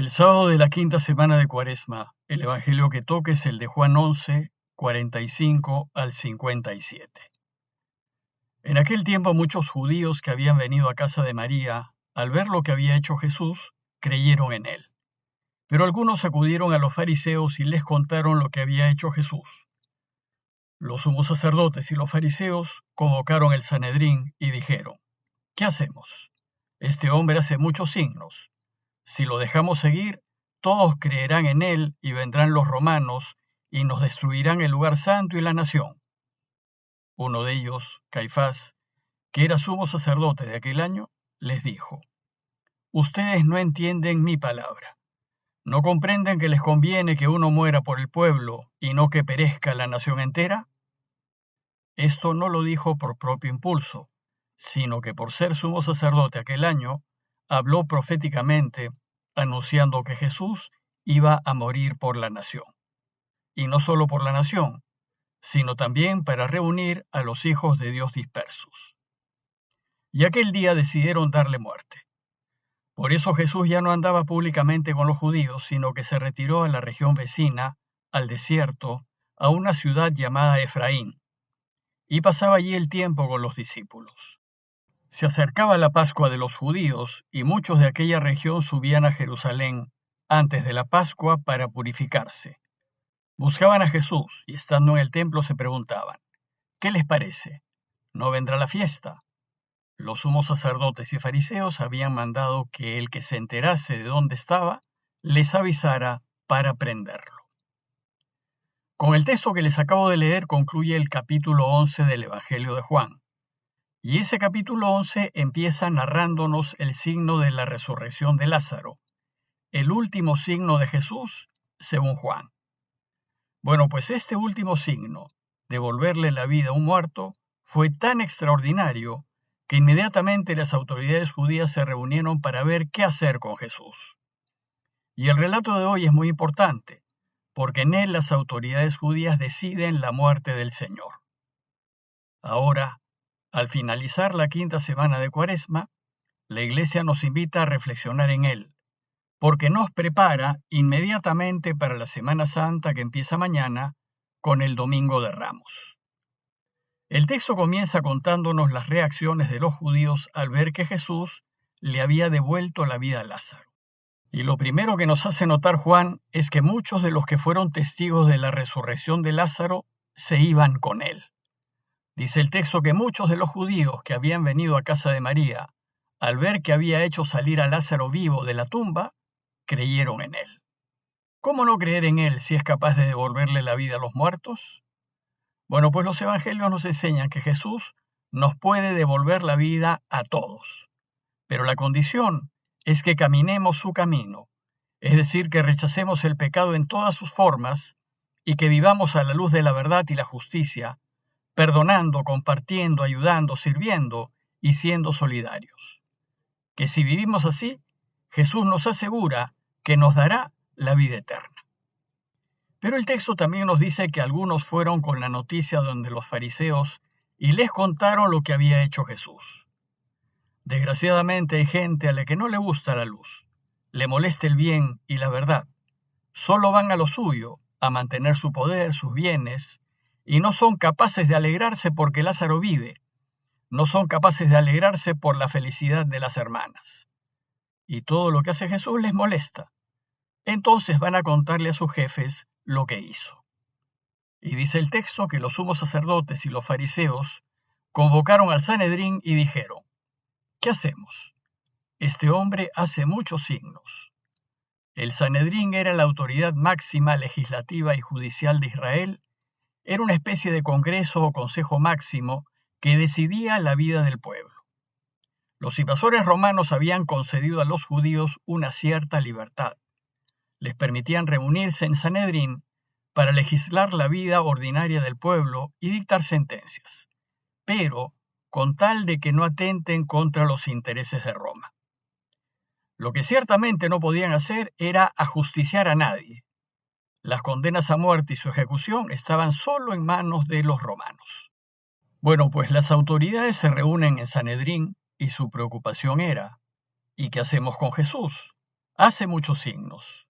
El sábado de la quinta semana de Cuaresma, el evangelio que toca es el de Juan 11, 45 al 57. En aquel tiempo muchos judíos que habían venido a casa de María, al ver lo que había hecho Jesús, creyeron en él. Pero algunos acudieron a los fariseos y les contaron lo que había hecho Jesús. Los sumos sacerdotes y los fariseos convocaron el Sanedrín y dijeron: ¿Qué hacemos? Este hombre hace muchos signos. Si lo dejamos seguir, todos creerán en él y vendrán los romanos y nos destruirán el lugar santo y la nación. Uno de ellos, Caifás, que era sumo sacerdote de aquel año, les dijo: Ustedes no entienden mi palabra. ¿No comprenden que les conviene que uno muera por el pueblo y no que perezca la nación entera? Esto no lo dijo por propio impulso, sino que por ser sumo sacerdote aquel año, habló proféticamente, anunciando que Jesús iba a morir por la nación. Y no solo por la nación, sino también para reunir a los hijos de Dios dispersos. Y aquel día decidieron darle muerte. Por eso Jesús ya no andaba públicamente con los judíos, sino que se retiró a la región vecina, al desierto, a una ciudad llamada Efraín, y pasaba allí el tiempo con los discípulos. Se acercaba la Pascua de los judíos, y muchos de aquella región subían a Jerusalén antes de la Pascua para purificarse. Buscaban a Jesús, y estando en el templo se preguntaban: ¿qué les parece? ¿No vendrá la fiesta? Los sumos sacerdotes y fariseos habían mandado que el que se enterase de dónde estaba, les avisara para prenderlo. Con el texto que les acabo de leer concluye el capítulo 11 del Evangelio de Juan. Y ese capítulo 11 empieza narrándonos el signo de la resurrección de Lázaro, el último signo de Jesús, según Juan. Bueno, pues este último signo, devolverle la vida a un muerto, fue tan extraordinario que inmediatamente las autoridades judías se reunieron para ver qué hacer con Jesús. Y el relato de hoy es muy importante, porque en él las autoridades judías deciden la muerte del Señor. Ahora, al finalizar la quinta semana de Cuaresma, la Iglesia nos invita a reflexionar en él, porque nos prepara inmediatamente para la Semana Santa que empieza mañana con el Domingo de Ramos. El texto comienza contándonos las reacciones de los judíos al ver que Jesús le había devuelto la vida a Lázaro. Y lo primero que nos hace notar Juan es que muchos de los que fueron testigos de la resurrección de Lázaro se iban con él. Dice el texto que muchos de los judíos que habían venido a casa de María, al ver que había hecho salir a Lázaro vivo de la tumba, creyeron en él. ¿Cómo no creer en él si es capaz de devolverle la vida a los muertos? Bueno, pues los evangelios nos enseñan que Jesús nos puede devolver la vida a todos, pero la condición es que caminemos su camino, es decir, que rechacemos el pecado en todas sus formas y que vivamos a la luz de la verdad y la justicia, perdonando, compartiendo, ayudando, sirviendo y siendo solidarios. Que si vivimos así, Jesús nos asegura que nos dará la vida eterna. Pero el texto también nos dice que algunos fueron con la noticia donde los fariseos y les contaron lo que había hecho Jesús. Desgraciadamente hay gente a la que no le gusta la luz, le molesta el bien y la verdad. Solo van a lo suyo, a mantener su poder, sus bienes, y no son capaces de alegrarse porque Lázaro vive. No son capaces de alegrarse por la felicidad de las hermanas. Y todo lo que hace Jesús les molesta. Entonces van a contarle a sus jefes lo que hizo. Y dice el texto que los sumos sacerdotes y los fariseos convocaron al Sanedrín y dijeron: ¿qué hacemos? Este hombre hace muchos signos. El Sanedrín era la autoridad máxima legislativa y judicial de Israel. Era una especie de congreso o consejo máximo que decidía la vida del pueblo. Los invasores romanos habían concedido a los judíos una cierta libertad. Les permitían reunirse en Sanedrín para legislar la vida ordinaria del pueblo y dictar sentencias, pero con tal de que no atenten contra los intereses de Roma. Lo que ciertamente no podían hacer era ajusticiar a nadie. Las condenas a muerte y su ejecución estaban solo en manos de los romanos. Bueno, pues las autoridades se reúnen en Sanedrín y su preocupación era: ¿y qué hacemos con Jesús? hace muchos signos.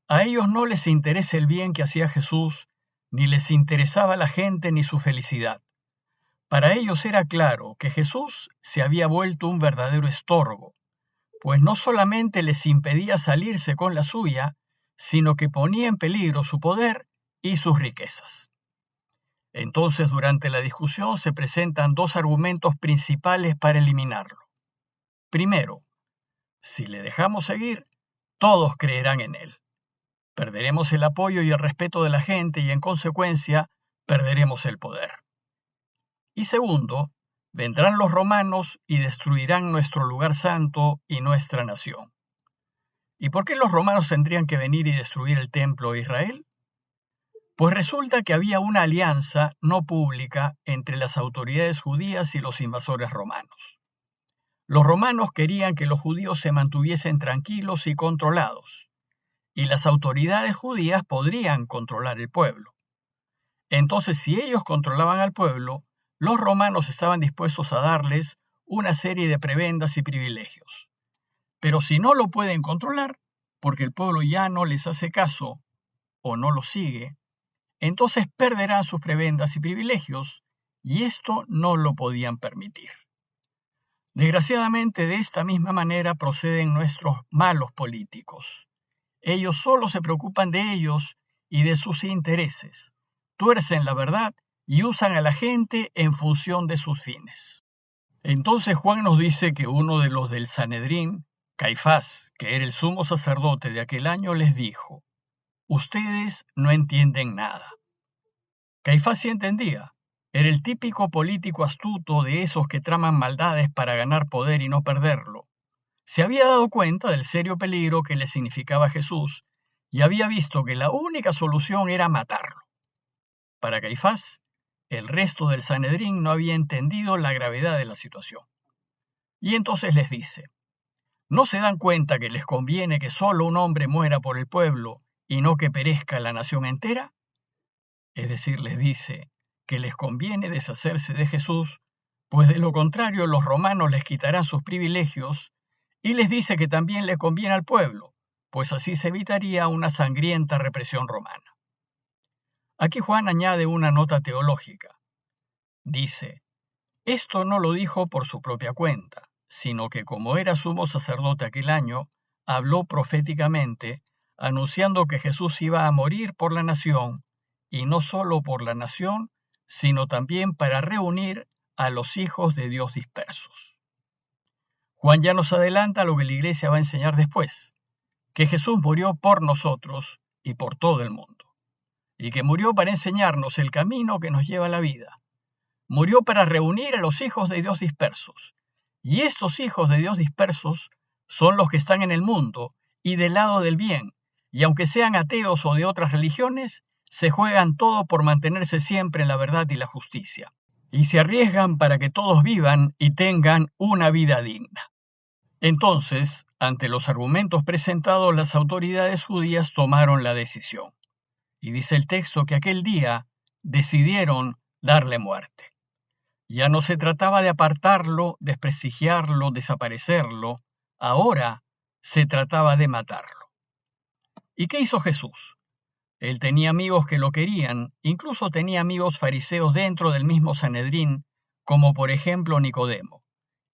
A ellos no les interesa el bien que hacía Jesús, ni les interesaba la gente ni su felicidad. Para ellos era claro que Jesús se había vuelto un verdadero estorbo, pues no solamente les impedía salirse con la suya, sino que ponía en peligro su poder y sus riquezas. Entonces, durante la discusión se presentan dos argumentos principales para eliminarlo. Primero, si le dejamos seguir, todos creerán en él. Perderemos el apoyo y el respeto de la gente y, en consecuencia, perderemos el poder. Y segundo, vendrán los romanos y destruirán nuestro lugar santo y nuestra nación. ¿Y por qué los romanos tendrían que venir y destruir el templo de Israel? Pues resulta que había una alianza no pública entre las autoridades judías y los invasores romanos. Los romanos querían que los judíos se mantuviesen tranquilos y controlados, y las autoridades judías podrían controlar el pueblo. Entonces, si ellos controlaban al pueblo, los romanos estaban dispuestos a darles una serie de prebendas y privilegios. Pero si no lo pueden controlar, porque el pueblo ya no les hace caso o no lo sigue, entonces perderán sus prebendas y privilegios, y esto no lo podían permitir. Desgraciadamente, de esta misma manera proceden nuestros malos políticos. Ellos solo se preocupan de ellos y de sus intereses, tuercen la verdad y usan a la gente en función de sus fines. Entonces Juan nos dice que uno de los del Sanedrín, Caifás, que era el sumo sacerdote de aquel año, les dijo: «Ustedes no entienden nada». Caifás sí entendía. Era el típico político astuto de esos que traman maldades para ganar poder y no perderlo. Se había dado cuenta del serio peligro que le significaba Jesús y había visto que la única solución era matarlo. Para Caifás, el resto del Sanedrín no había entendido la gravedad de la situación. Y entonces les dice: ¿no se dan cuenta que les conviene que solo un hombre muera por el pueblo y no que perezca la nación entera? Es decir, les dice que les conviene deshacerse de Jesús, pues de lo contrario los romanos les quitarán sus privilegios, y les dice que también le conviene al pueblo, pues así se evitaría una sangrienta represión romana. Aquí Juan añade una nota teológica. Dice: esto no lo dijo por su propia cuenta, sino que como era sumo sacerdote aquel año, habló proféticamente, anunciando que Jesús iba a morir por la nación, y no solo por la nación, sino también para reunir a los hijos de Dios dispersos. Juan ya nos adelanta lo que la Iglesia va a enseñar después, que Jesús murió por nosotros y por todo el mundo, y que murió para enseñarnos el camino que nos lleva a la vida. Murió para reunir a los hijos de Dios dispersos, y estos hijos de Dios dispersos son los que están en el mundo y del lado del bien, y aunque sean ateos o de otras religiones, se juegan todo por mantenerse siempre en la verdad y la justicia, y se arriesgan para que todos vivan y tengan una vida digna. Entonces, ante los argumentos presentados, las autoridades judías tomaron la decisión. Y dice el texto que aquel día decidieron darle muerte. Ya no se trataba de apartarlo, desprestigiarlo, desaparecerlo. Ahora se trataba de matarlo. ¿Y qué hizo Jesús? Él tenía amigos que lo querían, incluso tenía amigos fariseos dentro del mismo Sanedrín, como por ejemplo Nicodemo,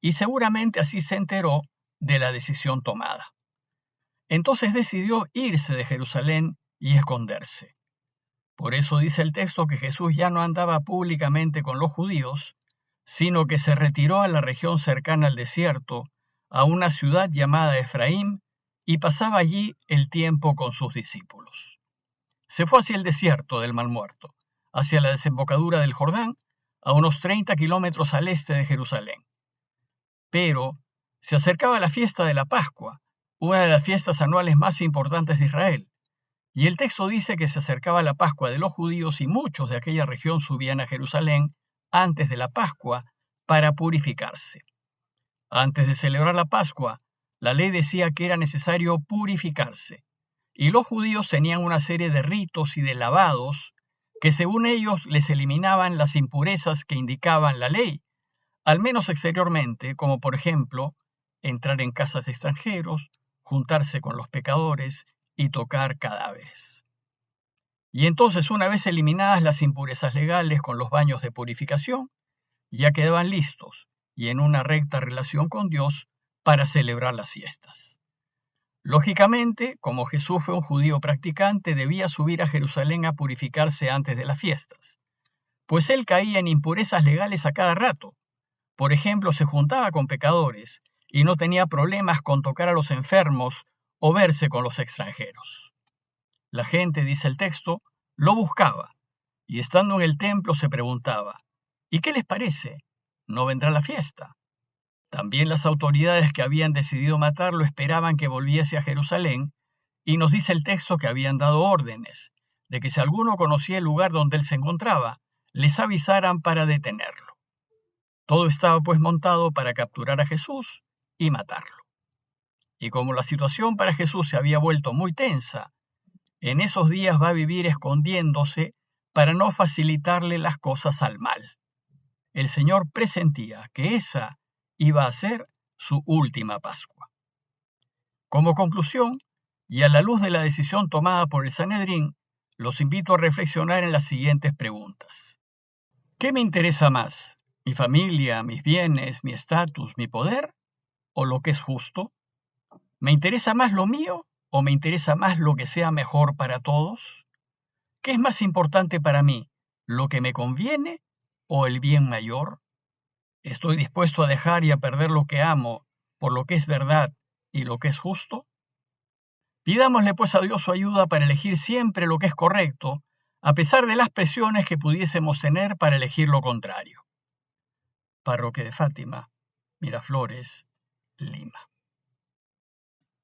y seguramente así se enteró de la decisión tomada. Entonces decidió irse de Jerusalén y esconderse. Por eso dice el texto que Jesús ya no andaba públicamente con los judíos, sino que se retiró a la región cercana al desierto, a una ciudad llamada Efraín, y pasaba allí el tiempo con sus discípulos. Se fue hacia el desierto del Mar Muerto, hacia la desembocadura del Jordán, a unos 30 kilómetros al este de Jerusalén. Pero se acercaba la fiesta de la Pascua, una de las fiestas anuales más importantes de Israel, y el texto dice que se acercaba la Pascua de los judíos y muchos de aquella región subían a Jerusalén antes de la Pascua para purificarse. Antes de celebrar la Pascua, la ley decía que era necesario purificarse, y los judíos tenían una serie de ritos y de lavados que según ellos les eliminaban las impurezas que indicaban la ley, al menos exteriormente, como por ejemplo entrar en casas de extranjeros, juntarse con los pecadores y tocar cadáveres. Y entonces, una vez eliminadas las impurezas legales con los baños de purificación, ya quedaban listos y en una recta relación con Dios para celebrar las fiestas. Lógicamente, como Jesús fue un judío practicante, debía subir a Jerusalén a purificarse antes de las fiestas, pues él caía en impurezas legales a cada rato. Por ejemplo, se juntaba con pecadores y no tenía problemas con tocar a los enfermos o verse con los extranjeros. La gente, dice el texto, lo buscaba y estando en el templo se preguntaba, ¿y qué les parece? ¿No vendrá la fiesta? También las autoridades que habían decidido matarlo esperaban que volviese a Jerusalén y nos dice el texto que habían dado órdenes de que si alguno conocía el lugar donde él se encontraba, les avisaran para detenerlo. Todo estaba pues montado para capturar a Jesús y matarlo. Y como la situación para Jesús se había vuelto muy tensa, en esos días va a vivir escondiéndose para no facilitarle las cosas al mal. El Señor presentía que esa iba a ser su última Pascua. Como conclusión, y a la luz de la decisión tomada por el Sanedrín, los invito a reflexionar en las siguientes preguntas. ¿Qué me interesa más? ¿Mi familia, mis bienes, mi estatus, mi poder? ¿O lo que es justo? ¿Me interesa más lo mío o me interesa más lo que sea mejor para todos? ¿Qué es más importante para mí? ¿Lo que me conviene o el bien mayor? ¿Estoy dispuesto a dejar y a perder lo que amo por lo que es verdad y lo que es justo? Pidámosle pues a Dios su ayuda para elegir siempre lo que es correcto, a pesar de las presiones que pudiésemos tener para elegir lo contrario. Parroquia de Fátima, Miraflores, Lima.